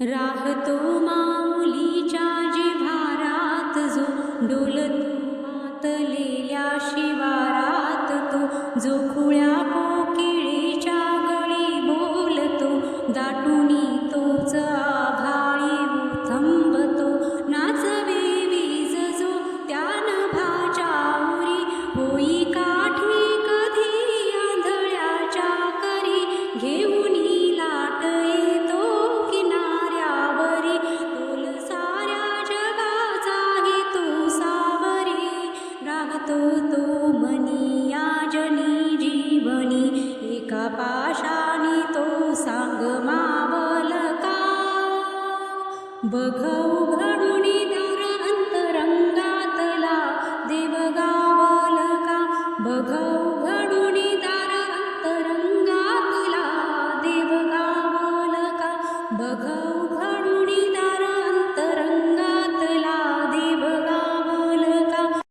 राहतो माऊलीच्या जिव्हारात जो डोलतो मातलेल्या शिवारात तो जो खुळ्या कोकिळेच्या गळी बोलतो दाटुनी तोच आभाळी थंबतो नाचवे वीज जो त्या नभाच्या उरी होई काठी कधी आंधळ्याच्या करी घेऊनी लाट येतो किनाऱ्यावरी तोल साऱ्या जगाचा ही तो सावरी राहतो तो मनी याजनी जीवनी एका पाशानी तो सांग मावल का बघ उघडुनी दार अंतरंगातला देव गावल का बघ उघडुनी दार अंतरंगातला देव गावल का बघ